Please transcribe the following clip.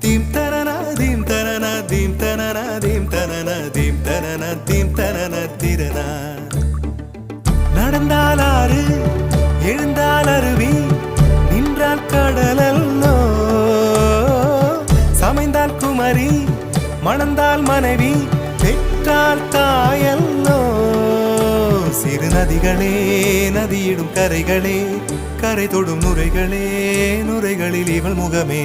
Theme தனனா theme தனனா theme தனனா தீம் தனனா தீம் தனனா தீம் தனனா திரனா. நடந்தால் ஆறு எழுந்தால் அருவி நின்றால் கடலல்லோ, சமைந்தால் குமரி மணந்தால் மனைவி பெற்றால் தாயல்லோ. சிறு நதிகளே நதியிடும் கரைகளே, கரை தொடும் நுரைகளே, நுரைகளில் இவள் முகமே.